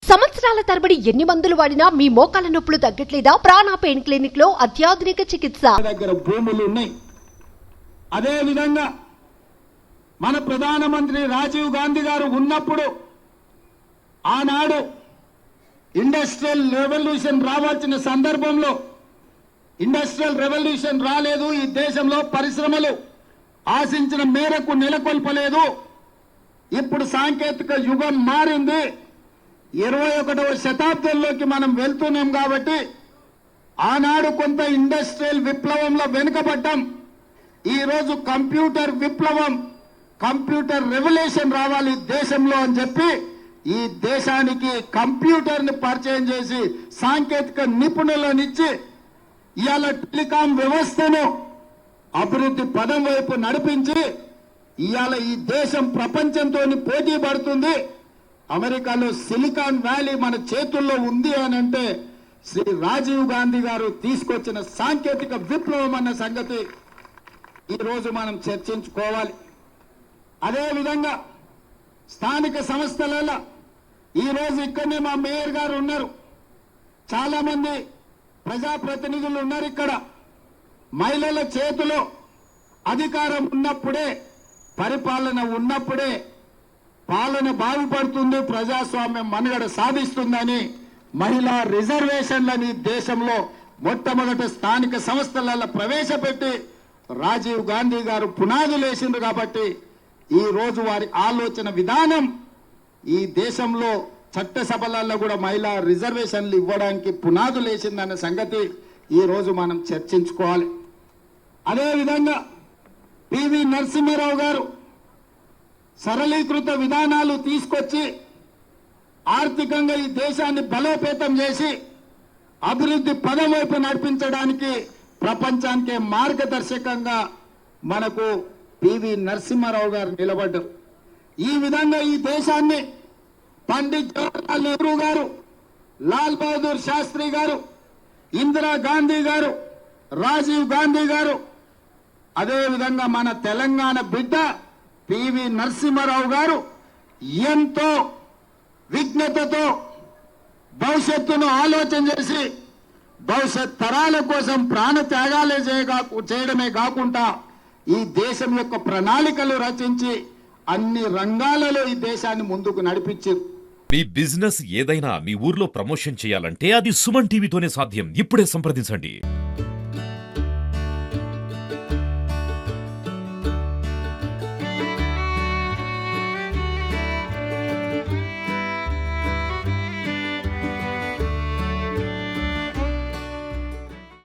సంవత్సరాల తరబడి ఎన్ని మందులు వాడినా మీ మోకాల నొప్పులు తగ్గట్లేదా? ప్రాణ పెయిన్ క్లినిక్ లో అత్యాధునిక చికిత్స. దగ్గర భూములు ఉన్నాయి. అదే విధంగా మన ప్రధానమంత్రి రాజీవ్ గాంధీ గారు ఉన్నప్పుడు ఆనాడు ఇండస్ట్రియల్ రెవల్యూషన్ రావాల్సిన సందర్భంలో ఇండస్ట్రియల్ రెవల్యూషన్ రాలేదు. ఈ దేశంలో పరిశ్రమలు ఆశించిన మేరకు నెలకొల్పలేదు. ఇప్పుడు సాంకేతిక యుగం మారింది. 21వ శతాబ్దంలోకి మనం వెళ్తున్నాం కాబట్టి ఆనాడు కొంత ఇండస్ట్రియల్ విప్లవంలో వెనుకబడ్డాం. ఈరోజు కంప్యూటర్ విప్లవం, కంప్యూటర్ రెవల్యూషన్ రావాలి దేశంలో అని చెప్పి ఈ దేశానికి కంప్యూటర్ని పరిచయం చేసి సాంకేతిక నిపుణులనిచ్చి ఇవాళ టెలికాం వ్యవస్థను అభివృద్ధి పదం వైపు నడిపించి ఇవాళ ఈ దేశం ప్రపంచంతో పోటీ పడుతుంది. అమెరికాలో సిలికాన్ వ్యాలీ మన చేతుల్లో ఉంది అని అంటే శ్రీ రాజీవ్ గాంధీ గారు తీసుకొచ్చిన సాంకేతిక విప్లవం అన్న సంగతి ఈరోజు మనం చర్చించుకోవాలి. అదేవిధంగా స్థానిక సంస్థలలో ఈరోజు ఇక్కడనే మా మేయర్ గారు ఉన్నారు, చాలా మంది ప్రజాప్రతినిధులు ఉన్నారు. ఇక్కడ మహిళల చేతిలో అధికారం ఉన్నప్పుడే, పరిపాలన ఉన్నప్పుడే పాలన బాగుపడుతుంది, ప్రజాస్వామ్యం మనుగడ సాధిస్తుందని మహిళా రిజర్వేషన్లని దేశంలో మొట్టమొదటి స్థానిక సంస్థలలో ప్రవేశపెట్టి రాజీవ్ గాంధీ గారు పునాదులు వేసిండ్రు. కాబట్టి ఈ రోజు వారి ఆలోచన విధానం ఈ దేశంలో చట్టసభలలో కూడా మహిళా రిజర్వేషన్లు ఇవ్వడానికి పునాదులు వేసిందన్న సంగతి ఈ రోజు మనం చర్చించుకోవాలి. అదేవిధంగా పివి నరసింహారావు గారు సరళీకృత విధానాలు తీసుకొచ్చి ఆర్థికంగా ఈ దేశాన్ని బలోపేతం చేసి అభివృద్ధి పదం వైపు నడిపించడానికి ప్రపంచానికే మార్గదర్శకంగా మనకు పివి నరసింహారావు గారు నిలబడ్డారు. ఈ విధంగా ఈ దేశాన్ని పండిత్ జవహర్లాల్ నెహ్రూ గారు, లాల్ బహదూర్ శాస్త్రి గారు, ఇందిరా గాంధీ గారు, రాజీవ్ గాంధీ గారు, అదేవిధంగా మన తెలంగాణ బిడ్డ పివి నరసింహారావు గారు ఎంతో విజ్ఞతతో భవిష్యత్తును ఆలోచన చేసి భవిష్యత్ తరాల కోసం ప్రాణ త్యాగాలే చేయడమే కాకుండా ఈ దేశం యొక్క ప్రణాళికలు రచించి అన్ని రంగాలలో ఈ దేశాన్ని ముందుకు నడిపించారు. మీ బిజినెస్ ఏదైనా మీ ఊర్లో ప్రమోషన్ చేయాలంటే అది సుమన్ టీవీతోనే సాధ్యం. ఇప్పుడే సంప్రదించండి.